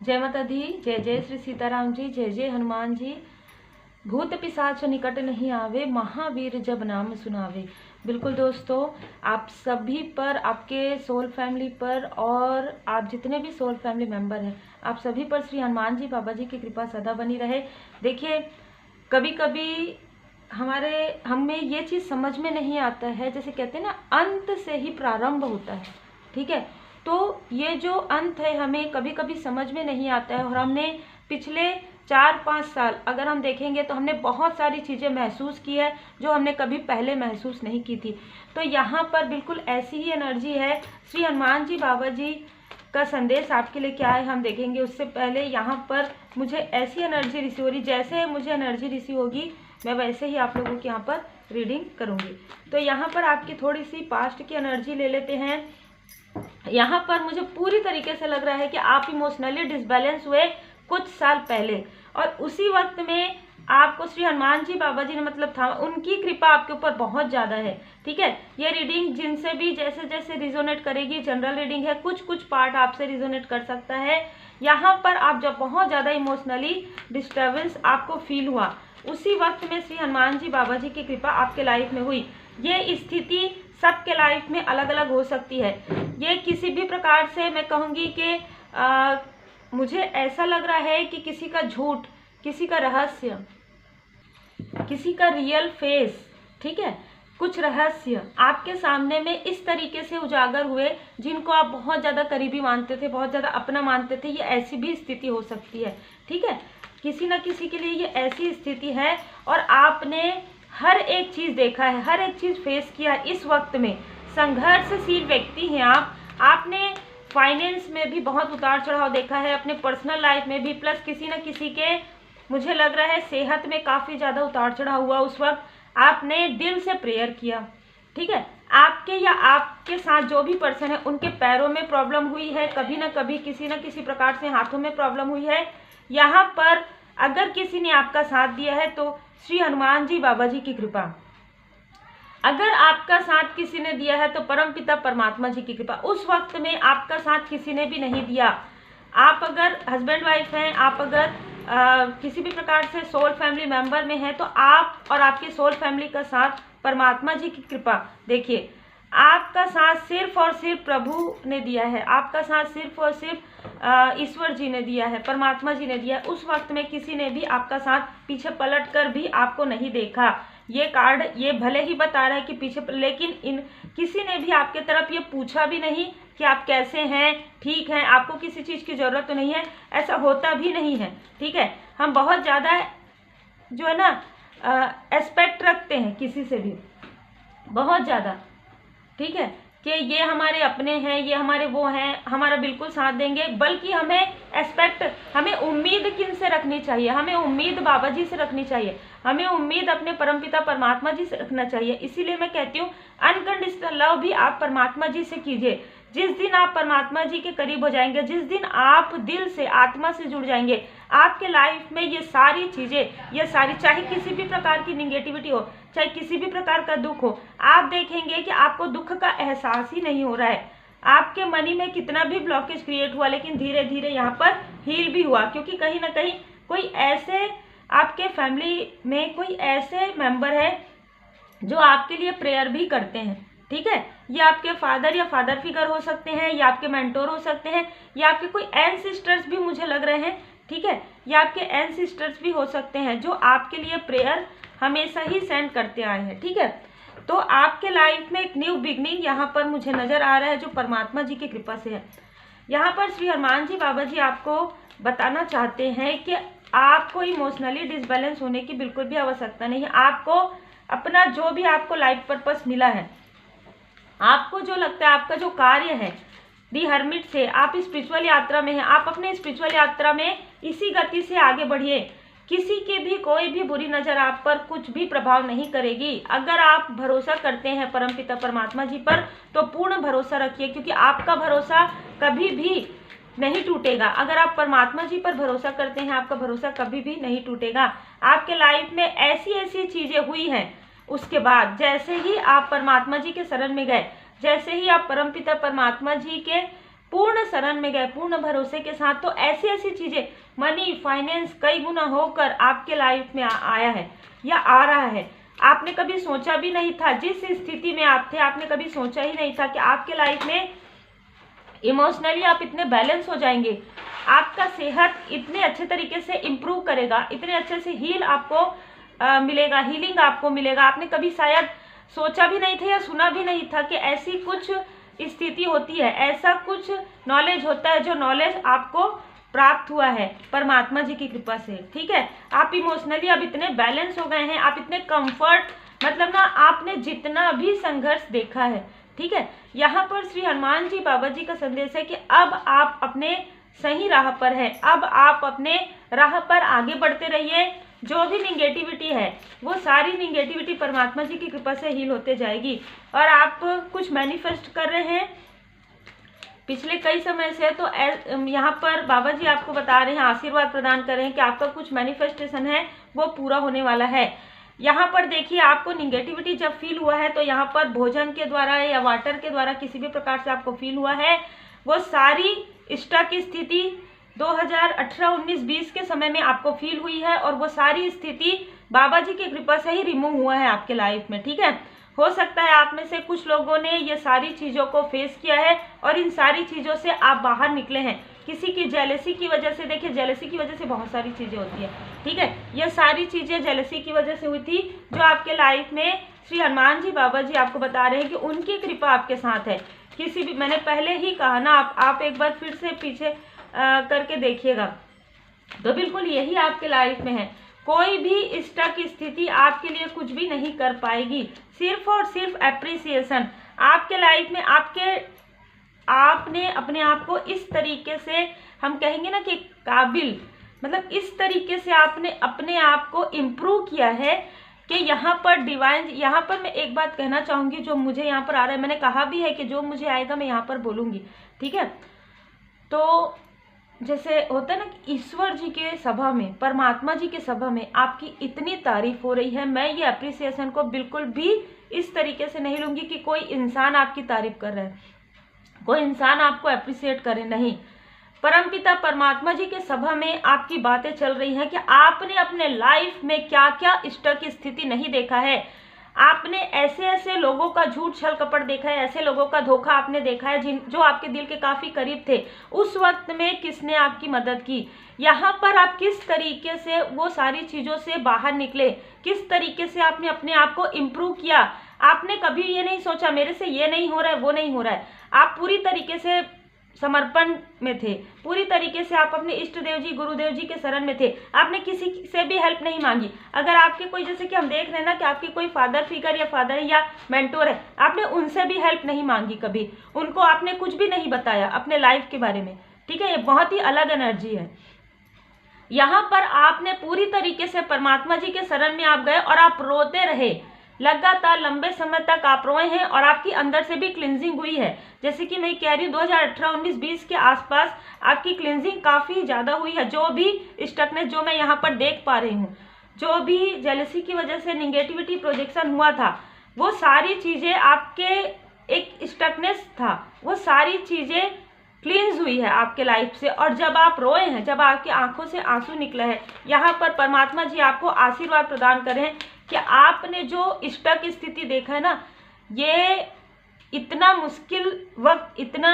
जय माता दी, जय जय श्री सीताराम जी, जय जय हनुमान जी। भूत पिशाच निकट नहीं आवे, महावीर जब नाम सुनावे। बिल्कुल दोस्तों, आप सभी पर, आपके सोल फैमिली पर और आप जितने भी सोल फैमिली मेंबर हैं, आप सभी पर श्री हनुमान जी बाबा जी की कृपा सदा बनी रहे। देखिए, कभी कभी हमें ये चीज़ समझ में नहीं आता है, जैसे कहते हैं ना, अंत से ही प्रारंभ होता है। ठीक है, तो ये जो अंत है हमें कभी कभी समझ में नहीं आता है। और हमने पिछले 4-5 साल अगर हम देखेंगे तो हमने बहुत सारी चीज़ें महसूस की है जो हमने कभी पहले महसूस नहीं की थी। तो यहाँ पर बिल्कुल ऐसी ही एनर्जी है। श्री हनुमान जी बाबा जी का संदेश आपके लिए क्या है हम देखेंगे। उससे पहले यहाँ पर मुझे ऐसी एनर्जी रिसीव हो रही, जैसे मुझे एनर्जी रिसीव होगी मैं वैसे ही आप लोगों के यहाँ पर रीडिंग करूँगी। तो यहाँ पर आपकी थोड़ी सी पास्ट की एनर्जी ले लेते हैं। यहाँ पर मुझे पूरी तरीके से लग रहा है कि आप इमोशनली डिसबैलेंस हुए कुछ साल पहले, और उसी वक्त में आपको श्री हनुमान जी बाबा जी ने मतलब था, उनकी कृपा आपके ऊपर बहुत ज़्यादा है। ठीक है, ये रीडिंग जिनसे भी जैसे जैसे रिजोनेट करेगी, जनरल रीडिंग है, कुछ कुछ पार्ट आपसे रिजोनेट कर सकता है। यहाँ पर आप जब बहुत ज़्यादा इमोशनली डिस्टर्बेंस आपको फील हुआ, उसी वक्त में श्री हनुमान जी बाबा जी की कृपा आपके लाइफ में हुई। ये स्थिति सबके लाइफ में अलग अलग हो सकती है। ये किसी भी प्रकार से मैं कहूँगी कि मुझे ऐसा लग रहा है कि किसी का झूठ, किसी का रहस्य, किसी का रियल फेस, ठीक है, कुछ रहस्य आपके सामने में इस तरीके से उजागर हुए, जिनको आप बहुत ज़्यादा करीबी मानते थे, बहुत ज़्यादा अपना मानते थे। ये ऐसी भी स्थिति हो सकती है। ठीक है, किसी न किसी के लिए ये ऐसी स्थिति है और आपने हर एक चीज़ देखा है, हर एक चीज़ फेस किया है। इस वक्त में संघर्षशील व्यक्ति हैं आप। आपने फाइनेंस में भी बहुत उतार चढ़ाव देखा है, अपने पर्सनल लाइफ में भी, प्लस किसी न किसी के, मुझे लग रहा है सेहत में काफ़ी ज़्यादा उतार चढ़ाव हुआ। उस वक्त आपने दिल से प्रेयर किया। ठीक है, आपके या आपके साथ जो भी पर्सन है उनके पैरों में प्रॉब्लम हुई है, कभी ना कभी किसी न किसी प्रकार से हाथों में प्रॉब्लम हुई है। यहाँ पर अगर किसी ने आपका साथ दिया है तो श्री हनुमान जी बाबा जी की कृपा, अगर आपका साथ किसी ने दिया है तो परमपिता परमात्मा जी की कृपा। उस वक्त में आपका साथ किसी ने भी नहीं दिया। आप अगर हस्बैंड वाइफ हैं, आप अगर किसी भी प्रकार से सोल फैमिली मेंबर में हैं, तो आप और आपके सोल फैमिली का साथ परमात्मा जी की कृपा। देखिए, आपका साथ सिर्फ और सिर्फ प्रभु ने दिया है, आपका साथ सिर्फ और सिर्फ ईश्वर जी ने दिया है, परमात्मा जी ने दिया है। उस वक्त में किसी ने भी आपका साथ पीछे पलट कर भी आपको नहीं देखा। ये कार्ड ये भले ही बता रहा है कि पीछे, लेकिन किसी ने भी आपके तरफ ये पूछा भी नहीं कि आप कैसे हैं, ठीक हैं, आपको किसी चीज़ की ज़रूरत तो नहीं है। ऐसा होता भी नहीं है। ठीक है, हम बहुत ज़्यादा जो है ना एस्पेक्ट रखते हैं किसी से भी, बहुत ज़्यादा। ठीक है, कि ये हमारे अपने हैं, ये हमारे वो हैं, हमारा बिल्कुल साथ देंगे। बल्कि हमें एस्पेक्ट, हमें उम्मीद किन से रखनी चाहिए? हमें उम्मीद बाबा जी से रखनी चाहिए, हमें उम्मीद अपने परमपिता परमात्मा जी से रखना चाहिए। इसीलिए मैं कहती हूँ अनकंडीशनल लव भी आप परमात्मा जी से कीजिए। जिस दिन आप परमात्मा जी के करीब हो जाएंगे, जिस दिन आप दिल से, आत्मा से जुड़ जाएंगे, आपके लाइफ में ये सारी चीज़ें, ये सारी, चाहे किसी भी प्रकार की निगेटिविटी हो, चाहे किसी भी प्रकार का दुख हो, आप देखेंगे कि आपको दुख का एहसास ही नहीं हो रहा है। आपके मनी में कितना भी ब्लॉकेज क्रिएट हुआ, लेकिन धीरे धीरे यहाँ पर हील भी हुआ, क्योंकि कहीं ना कहीं कोई ऐसे आपके फैमिली में कोई ऐसे मेंबर है जो आपके लिए प्रेयर भी करते हैं। ठीक है, ये आपके फादर या फादर फिगर हो सकते हैं, या आपके मेंटोर हो सकते हैं, या आपके कोई एंसेस्टर्स भी मुझे लग रहे हैं। ठीक है, या आपके एंसेस्टर्स भी हो सकते हैं जो आपके लिए प्रेयर हमेशा ही सेंड करते आए हैं। ठीक है, तो आपके लाइफ में एक न्यू बिगनिंग यहाँ पर मुझे नज़र आ रहा है, जो परमात्मा जी की कृपा से है। यहाँ पर श्री हनुमान जी बाबा जी आपको बताना चाहते हैं कि आपको इमोशनली डिसबैलेंस होने की बिल्कुल भी आवश्यकता नहीं है। आपको अपना जो भी आपको लाइफ पर्पस मिला है, आपको जो लगता है, आपका जो कार्य है, दी हर्मिट से आप स्पिरिचुअल यात्रा में हैं, आप अपने स्पिरिचुअल यात्रा में इसी गति से आगे बढ़िए। किसी की भी कोई भी बुरी नज़र आप पर कुछ भी प्रभाव नहीं करेगी। अगर आप भरोसा करते हैं परमपिता परमात्मा जी पर, तो पूर्ण भरोसा रखिए, क्योंकि आपका भरोसा कभी भी नहीं टूटेगा। अगर आप परमात्मा जी पर भरोसा करते हैं, आपका भरोसा कभी भी नहीं टूटेगा। आपके लाइफ में ऐसी ऐसी चीज़ें हुई हैं, उसके बाद जैसे ही आप परमात्मा जी के शरण में गए, जैसे ही आप परमपिता परमात्मा जी के पूर्ण शरण में गए, पूर्ण भरोसे के साथ, तो ऐसी ऐसी चीजें, मनी, फाइनेंस कई गुना होकर आपके लाइफ में आया है या आ रहा है। आपने कभी सोचा भी नहीं था, जिस स्थिति में आप थे आपने कभी सोचा ही नहीं था कि आपके लाइफ में इमोशनली आप इतने बैलेंस हो जाएंगे, आपका सेहत इतने अच्छे तरीके से इम्प्रूव करेगा, इतने अच्छे से मिलेगा, हीलिंग आपको मिलेगा। आपने कभी शायद सोचा भी नहीं था या सुना भी नहीं था कि ऐसी कुछ स्थिति होती है, ऐसा कुछ नॉलेज होता है, जो नॉलेज आपको प्राप्त हुआ है परमात्मा जी की कृपा से। ठीक है, आप इमोशनली अब इतने बैलेंस हो गए हैं, आप इतने कंफर्ट, मतलब ना आपने जितना भी संघर्ष देखा है, ठीक है, यहाँ पर श्री हनुमान जी बाबा जी का संदेश है कि अब आप अपने सही राह पर है, अब आप अपने राह पर आगे बढ़ते रहिए। जो भी निगेटिविटी है वो सारी निगेटिविटी परमात्मा जी की कृपा से हील होते जाएगी। और आप कुछ मैनिफेस्ट कर रहे हैं पिछले कई समय से, तो यहाँ पर बाबा जी आपको बता रहे हैं, आशीर्वाद प्रदान कर रहे हैं कि आपका कुछ मैनिफेस्टेशन है वो पूरा होने वाला है। यहाँ पर देखिए, आपको निगेटिविटी जब फील हुआ है तो यहाँ पर भोजन के द्वारा या वाटर के द्वारा किसी भी प्रकार से आपको फील हुआ है, वो सारी स्टक स्थिति 2018, 19, 20 के समय में आपको फील हुई है, और वो सारी स्थिति बाबा जी की कृपा से ही रिमूव हुआ है आपके लाइफ में। ठीक है, हो सकता है आप में से कुछ लोगों ने ये सारी चीज़ों को फेस किया है और इन सारी चीज़ों से आप बाहर निकले हैं। किसी की जेलसी की वजह से, देखिए जेलसी की वजह से बहुत सारी चीज़ें होती है, ठीक है, ये सारी चीज़ें जेलसी की वजह से हुई थी, जो आपके लाइफ में श्री हनुमान जी बाबा जी आपको बता रहे हैं कि उनकी कृपा आपके साथ है। किसी भी, मैंने पहले ही कहा ना, आप एक बार फिर से पीछे करके देखिएगा, तो बिल्कुल यही आपके लाइफ में है। कोई भी स्टक स्थिति आपके लिए कुछ भी नहीं कर पाएगी, सिर्फ और सिर्फ एप्रिसिएशन आपके लाइफ में। आपने अपने आप को इस तरीके से, हम कहेंगे ना कि काबिल, मतलब इस तरीके से आपने अपने आप को इम्प्रूव किया है कि यहाँ पर डिवाइन, यहाँ पर मैं एक बात कहना चाहूँगी जो मुझे यहाँ पर आ रहा है, मैंने कहा भी है कि जो मुझे आएगा मैं यहाँ पर बोलूँगी, ठीक है। तो जैसे होता है ना कि ईश्वर जी के सभा में, परमात्मा जी के सभा में आपकी इतनी तारीफ हो रही है, मैं ये अप्रिसिएशन को बिल्कुल भी इस तरीके से नहीं लूँगी कि कोई इंसान आपकी तारीफ कर रहा है, कोई इंसान आपको अप्रिशिएट करे, नहीं। परमपिता परमात्मा जी के सभा में आपकी बातें चल रही हैं कि आपने अपने लाइफ में क्या क्या स्टक स्थिति नहीं देखा है। आपने ऐसे ऐसे लोगों का झूठ छल कपट देखा है, ऐसे लोगों का धोखा आपने देखा है जो आपके दिल के काफ़ी करीब थे। उस वक्त में किसने आपकी मदद की, यहाँ पर आप किस तरीके से वो सारी चीज़ों से बाहर निकले, किस तरीके से आपने अपने आप को इम्प्रूव किया। आपने कभी ये नहीं सोचा मेरे से ये नहीं हो रहा है, वो नहीं हो रहा है। आप पूरी तरीके से समर्पण में थे, पूरी तरीके से आप अपने इष्ट देव जी, गुरुदेव जी के शरण में थे। आपने किसी से भी हेल्प नहीं मांगी। अगर आपके कोई, जैसे कि हम देख रहे हैं ना कि आपके कोई फादर फिगर या फादर या मेंटोर है, आपने उनसे भी हेल्प नहीं मांगी कभी, उनको आपने कुछ भी नहीं बताया अपने लाइफ के बारे में, ठीक है। ये बहुत ही अलग एनर्जी है। यहाँ पर आपने पूरी तरीके से परमात्मा जी के शरण में आप गए और आप रोते रहे, लगातार लंबे समय तक आप रोए हैं और आपकी अंदर से भी क्लिनजिंग हुई है। जैसे कि मैं कह रही हूँ 2018, 19, 20 के आसपास आपकी क्लिनजिंग काफ़ी ज़्यादा हुई है। जो भी स्टकनेस जो मैं यहाँ पर देख पा रही हूँ, जो भी जेलसी की वजह से निगेटिविटी प्रोजेक्शन हुआ था, वो सारी चीज़ें, आपके एक स्टकनेस था, वो सारी चीज़ें क्लींस हुई है आपके लाइफ से। और जब आप रोए हैं, जब आपकी आंखों से आंसू निकले हैं, यहाँ पर परमात्मा जी आपको आशीर्वाद प्रदान करें कि आपने जो स्टक स्थिति देखा है ना, ये इतना मुश्किल वक्त, इतना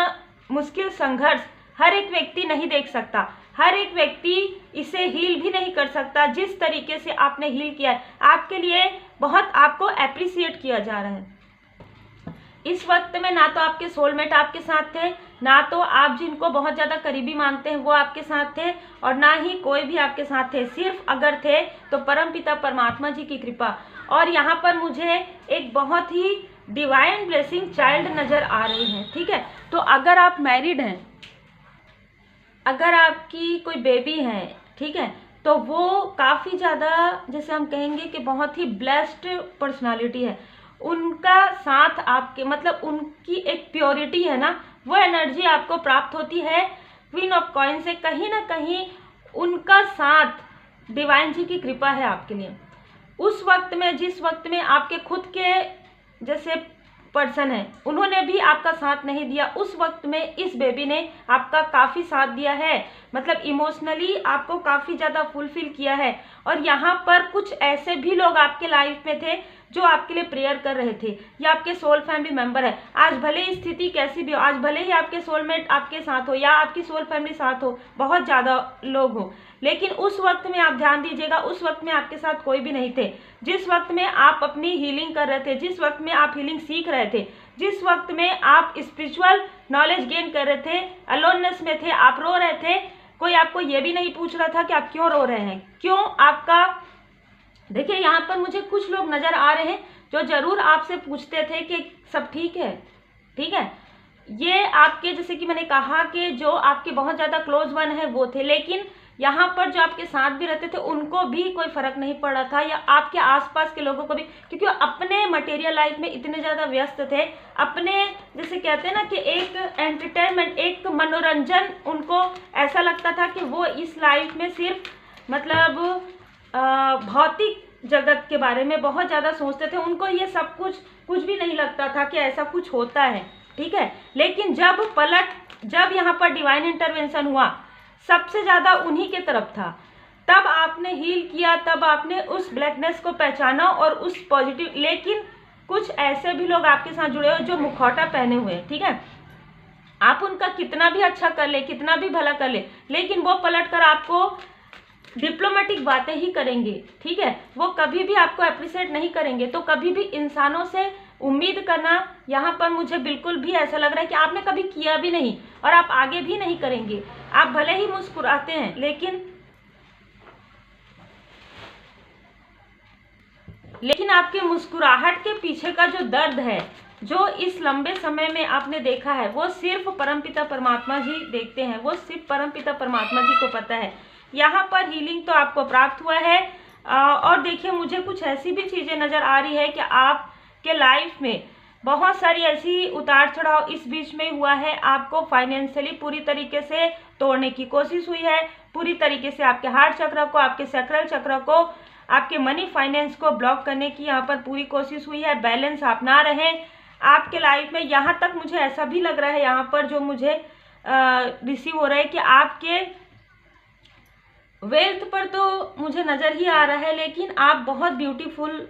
मुश्किल संघर्ष हर एक व्यक्ति नहीं देख सकता, हर एक व्यक्ति इसे हील भी नहीं कर सकता। जिस तरीके से आपने हील किया है, आपके लिए बहुत आपको एप्रिसिएट किया जा रहा है। इस वक्त में ना तो आपके सोलमेट आपके साथ थे, ना तो आप जिनको बहुत ज़्यादा करीबी मानते हैं वो आपके साथ थे, और ना ही कोई भी आपके साथ थे। सिर्फ अगर थे तो परमपिता परमात्मा जी की कृपा। और यहाँ पर मुझे एक बहुत ही डिवाइन ब्लेसिंग चाइल्ड नज़र आ रही है, ठीक है। तो अगर आप मैरिड हैं, अगर आपकी कोई बेबी है, ठीक है, तो वो काफ़ी ज़्यादा, जैसे हम कहेंगे कि बहुत ही ब्लेस्ड पर्सनालिटी है। उनका साथ आपके, मतलब उनकी एक प्योरिटी है ना, वो एनर्जी आपको प्राप्त होती है क्वीन ऑफ कॉइन से। कहीं ना कहीं उनका साथ डिवाइन जी की कृपा है आपके लिए। उस वक्त में, जिस वक्त में आपके खुद के जैसे पर्सन है, उन्होंने भी आपका साथ नहीं दिया। उस वक्त में इस बेबी ने आपका काफ़ी साथ दिया है, मतलब इमोशनली आपको काफ़ी ज़्यादा फुलफिल किया है। और यहाँ पर कुछ ऐसे भी लोग आपके लाइफ में थे जो आपके लिए प्रेयर कर रहे थे, या आपके सोल फैमिली मेंबर है। आज भले ही स्थिति कैसी भी हो, आज भले ही आपके सोलमेट आपके साथ हो या आपकी सोल फैमिली साथ हो, बहुत ज़्यादा लोग हो, लेकिन उस वक्त में आप ध्यान दीजिएगा, उस वक्त में आपके साथ कोई भी नहीं थे। जिस वक्त में आप अपनी हीलिंग कर रहे थे, जिस वक्त में आप हीलिंग सीख रहे थे, जिस वक्त में आप स्पिरिचुअल नॉलेज गेन कर रहे थे, अलोननेस में थे, आप रो रहे थे, कोई आपको ये भी नहीं पूछ रहा था कि आप क्यों रो रहे हैं, क्यों आपका। देखिए यहाँ पर मुझे कुछ लोग नज़र आ रहे हैं जो ज़रूर आपसे पूछते थे कि सब ठीक है, ठीक है। ये आपके, जैसे कि मैंने कहा कि जो आपके बहुत ज़्यादा क्लोज वन है वो थे, लेकिन यहाँ पर जो आपके साथ भी रहते थे उनको भी कोई फर्क नहीं पड़ रहा था, या आपके आसपास के लोगों को भी, क्योंकि अपने मटेरियल लाइफ में इतने ज़्यादा व्यस्त थे, अपने जैसे कहते हैं ना कि एक एंटरटेनमेंट, एक मनोरंजन, उनको ऐसा लगता था कि वो इस लाइफ में सिर्फ मतलब भौतिक जगत के बारे में बहुत ज़्यादा सोचते थे। उनको ये सब कुछ भी नहीं लगता था कि ऐसा कुछ होता है, ठीक है। लेकिन जब यहाँ पर डिवाइन इंटरवेंशन हुआ, सबसे ज़्यादा उन्हीं के तरफ था, तब आपने हील किया, तब आपने उस ब्लैकनेस को पहचाना और उस पॉजिटिव। लेकिन कुछ ऐसे भी लोग आपके साथ जुड़े हुए जो मुखौटा पहने हुए हैं, ठीक है। आप उनका कितना भी अच्छा कर ले, कितना भी भला कर ले, लेकिन वो पलट कर आपको डिप्लोमेटिक बातें ही करेंगे, ठीक है। वो कभी भी आपको अप्रिशिएट नहीं करेंगे। तो कभी भी इंसानों से उम्मीद करना, यहाँ पर मुझे बिल्कुल भी ऐसा लग रहा है कि आपने कभी किया भी नहीं और आप आगे भी नहीं करेंगे। आप भले ही मुस्कुराते हैं, लेकिन आपके मुस्कुराहट के पीछे का जो दर्द है, जो इस लंबे समय में आपने देखा है, वो सिर्फ परमपिता परमात्मा जी देखते हैं, वो सिर्फ परमपिता परमात्मा जी को पता है। यहाँ पर हीलिंग तो आपको प्राप्त हुआ है। और देखिए मुझे कुछ ऐसी भी चीज़ें नज़र आ रही है कि आपके लाइफ में बहुत सारी ऐसी उतार चढ़ाव इस बीच में हुआ है। आपको फाइनेंशियली पूरी तरीके से तोड़ने की कोशिश हुई है, पूरी तरीके से आपके हार्ट चक्र को, आपके सैक्रल चक्र को, आपके मनी फाइनेंस को ब्लॉक करने की यहाँ पर पूरी कोशिश हुई है। बैलेंस आप ना रहें आपके लाइफ में। यहाँ तक मुझे ऐसा भी लग रहा है, यहाँ पर जो मुझे रिसीव हो रहा है कि आपके वेल्थ पर तो मुझे नज़र ही आ रहा है, लेकिन आप बहुत ब्यूटीफुल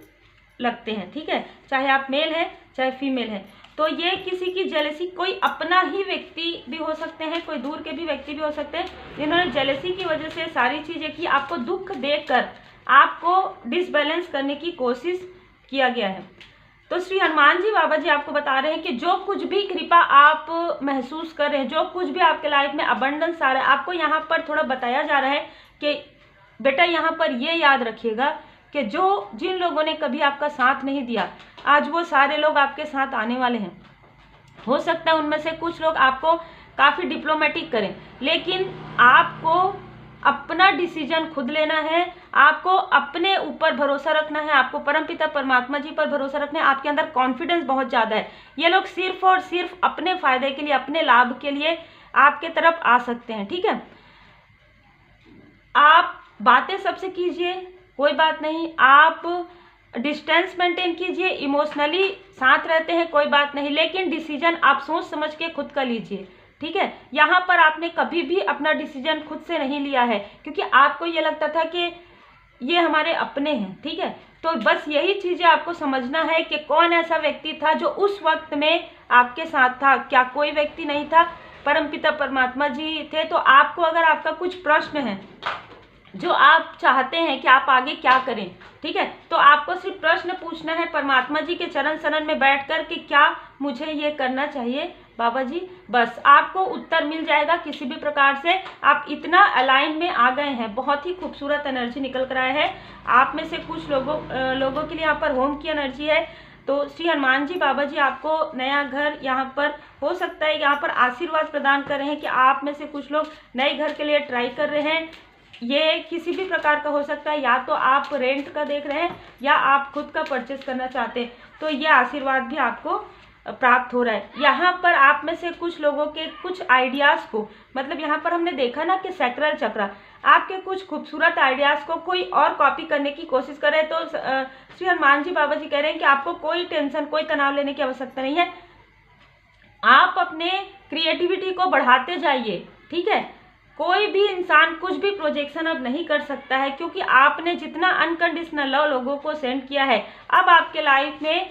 लगते हैं, ठीक है, चाहे आप मेल हैं चाहे फीमेल हैं। तो ये किसी की जेलसी, कोई अपना ही व्यक्ति भी हो सकते हैं, कोई दूर के भी व्यक्ति भी हो सकते हैं, जिन्होंने जेलसी की वजह से सारी चीज़ें की, आपको दुख देकर आपको डिसबैलेंस करने की कोशिश किया गया है। तो श्री हनुमान जी बाबा जी आपको बता रहे हैं कि जो कुछ भी कृपा आप महसूस कर रहे हैं, जो कुछ भी आपके लाइफ में अबंडेंस आ रहा है, आपको यहाँ पर थोड़ा बताया जा रहा है कि बेटा यहाँ पर ये याद रखिएगा कि जिन लोगों ने कभी आपका साथ नहीं दिया, आज वो सारे लोग आपके साथ आने वाले हैं। हो सकता है उनमें से कुछ लोग आपको काफ़ी डिप्लोमेटिक करें, लेकिन आपको अपना डिसीजन खुद लेना है, आपको अपने ऊपर भरोसा रखना है, आपको परमपिता परमात्मा जी पर भरोसा रखना है। आपके अंदर कॉन्फिडेंस बहुत ज़्यादा है। ये लोग सिर्फ और सिर्फ अपने फायदे के लिए, अपने लाभ के लिए आपके तरफ आ सकते हैं, ठीक है। आप बातें सबसे कीजिए, कोई बात नहीं, आप डिस्टेंस मेंटेन कीजिए, इमोशनली साथ रहते हैं, कोई बात नहीं, लेकिन डिसीजन आप सोच समझ के खुद का लीजिए, ठीक है। यहाँ पर आपने कभी भी अपना डिसीजन खुद से नहीं लिया है, क्योंकि आपको ये लगता था कि ये हमारे अपने हैं, ठीक है। तो बस यही चीज़ें आपको समझना है कि कौन ऐसा व्यक्ति था जो उस वक्त में आपके साथ था। क्या कोई व्यक्ति नहीं था, परमपिता परमात्मा जी थे। तो आपको अगर आपका कुछ प्रश्न है जो आप चाहते हैं कि आप आगे क्या करें, ठीक है, तो आपको सिर्फ प्रश्न पूछना है परमात्मा जी के चरण शरण में बैठकर कि क्या मुझे ये करना चाहिए बाबा जी, बस आपको उत्तर मिल जाएगा किसी भी प्रकार से। आप इतना अलाइन में आ गए हैं, बहुत ही खूबसूरत एनर्जी निकल कर आया है। आप में से कुछ लोगों के लिए यहाँ पर होम की एनर्जी है। तो श्री हनुमान जी बाबा जी आपको नया घर यहाँ पर हो सकता है, यहाँ पर आशीर्वाद प्रदान कर रहे हैं कि आप में से कुछ लोग नए घर के लिए ट्राई कर रहे हैं। ये किसी भी प्रकार का हो सकता है, या तो आप रेंट का देख रहे हैं या आप खुद का परचेस करना चाहते हैं, तो ये आशीर्वाद भी आपको प्राप्त हो रहा है। यहाँ पर आप में से कुछ लोगों के कुछ आइडियाज़ को, मतलब यहाँ पर हमने देखा ना कि सैक्रल चक्र, आपके कुछ खूबसूरत आइडियाज़ को कोई और कॉपी करने की कोशिश करे तो श्री हनुमान जी बाबा जी कह रहे हैं कि आपको कोई टेंशन, कोई तनाव लेने की आवश्यकता नहीं है। आप अपने क्रिएटिविटी को बढ़ाते जाइए, ठीक है। कोई भी इंसान कुछ भी प्रोजेक्शन अब नहीं कर सकता है, क्योंकि आपने जितना अनकंडीशनल लव लोगों को सेंड किया है, अब आपके लाइफ में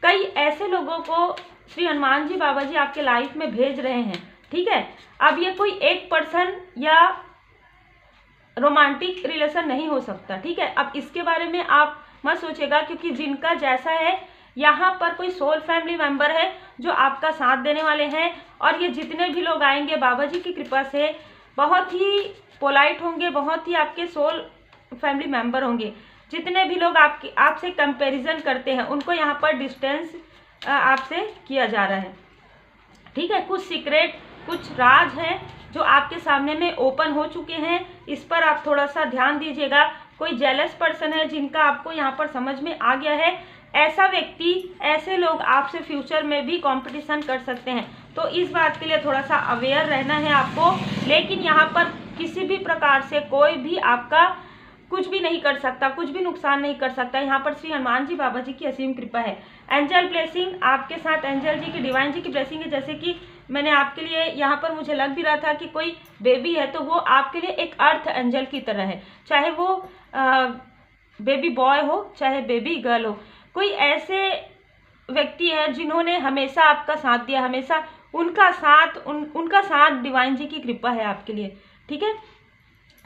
कई ऐसे लोगों को श्री हनुमान जी बाबा जी आपके लाइफ में भेज रहे हैं, ठीक है। अब ये कोई एक पर्सन या रोमांटिक रिलेशन नहीं हो सकता, ठीक है। अब इसके बारे में आप मत सोचेगा, क्योंकि जिनका जैसा है, यहाँ पर कोई सोल फैमिली मेंबर है जो आपका साथ देने वाले हैं। और ये जितने भी लोग आएंगे बाबा जी की कृपा से बहुत ही पोलाइट होंगे, बहुत ही आपके सोल फैमिली मेंबर होंगे। जितने भी लोग आपसे कंपैरिजन करते हैं उनको यहाँ पर डिस्टेंस आपसे किया जा रहा है, ठीक है। कुछ सीक्रेट, कुछ राज हैं जो आपके सामने में ओपन हो चुके हैं, इस पर आप थोड़ा सा ध्यान दीजिएगा। कोई जेलस पर्सन है जिनका आपको यहाँ पर समझ में आ गया है, ऐसा व्यक्ति, ऐसे लोग आपसे फ्यूचर में भी कंपटीशन कर सकते हैं, तो इस बात के लिए थोड़ा सा अवेयर रहना है आपको। लेकिन यहाँ पर किसी भी प्रकार से कोई भी आपका कुछ भी नहीं कर सकता, कुछ भी नुकसान नहीं कर सकता। यहाँ पर श्री हनुमान जी बाबा जी की असीम कृपा है। एंजल ब्लेसिंग आपके साथ, एंजल जी की, डिवाइन जी की ब्लेसिंग है। जैसे कि मैंने आपके लिए यहाँ पर मुझे लग भी रहा था कि कोई बेबी है, तो वो आपके लिए एक अर्थ एंजल की तरह है, चाहे वो बेबी बॉय हो चाहे बेबी गर्ल हो। कोई ऐसे व्यक्ति है जिन्होंने हमेशा आपका साथ दिया, हमेशा उनका साथ डिवाइन जी की कृपा है आपके लिए, ठीक है।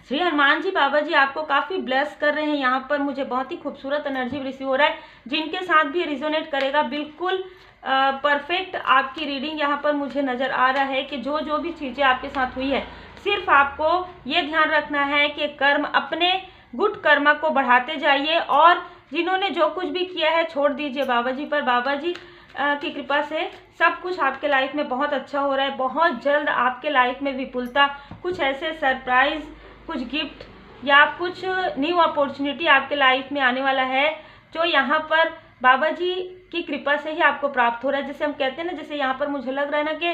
श्री हनुमान जी बाबा जी आपको काफ़ी ब्लेस कर रहे हैं। यहाँ पर मुझे बहुत ही खूबसूरत एनर्जी रिसीव हो रहा है, जिनके साथ भी रिजोनेट करेगा बिल्कुल परफेक्ट आपकी रीडिंग यहाँ पर मुझे नज़र आ रहा है कि जो जो भी चीज़ें आपके साथ हुई है, सिर्फ आपको ये ध्यान रखना है कि कर्म, अपने गुड कर्म को बढ़ाते जाइए और जिन्होंने जो कुछ भी किया है छोड़ दीजिए बाबा जी पर। बाबा जी की कृपा से सब कुछ आपके लाइफ में बहुत अच्छा हो रहा है। बहुत जल्द आपके लाइफ में विपुलता, कुछ ऐसे सरप्राइज, कुछ गिफ्ट या कुछ न्यू अपॉर्चुनिटी आपके लाइफ में आने वाला है, जो यहाँ पर बाबा जी की कृपा से ही आपको प्राप्त हो रहा है। जैसे हम कहते हैं ना, जैसे यहाँ पर मुझे लग रहा है ना कि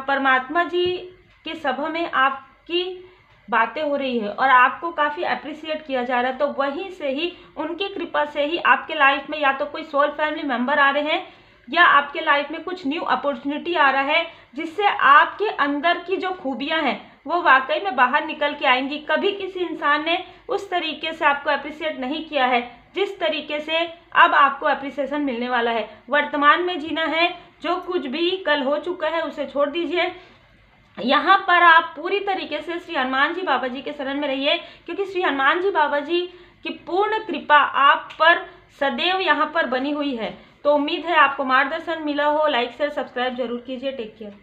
परमात्मा जी की सभा में आपकी बातें हो रही है और आपको काफ़ी अप्रिशिएट किया जा रहा है, तो वहीं से ही, उनकी कृपा से ही आपके लाइफ में या तो कोई सोल फैमिली मेंबर आ रहे हैं या आपके लाइफ में कुछ न्यू अपॉर्चुनिटी आ रहा है, जिससे आपके अंदर की जो खूबियां हैं वो वाकई में बाहर निकल के आएंगी। कभी किसी इंसान ने उस तरीके से आपको अप्रिशिएट नहीं किया है जिस तरीके से अब आपको अप्रिसिएशन मिलने वाला है। वर्तमान में जीना है, जो कुछ भी कल हो चुका है उसे छोड़ दीजिए। यहाँ पर आप पूरी तरीके से श्री हनुमान जी बाबा जी के शरण में रहिए, क्योंकि श्री हनुमान जी बाबा जी की पूर्ण कृपा आप पर सदैव यहाँ पर बनी हुई है। तो उम्मीद है आपको मार्गदर्शन मिला हो। लाइक शेयर सब्सक्राइब जरूर कीजिए। Take care.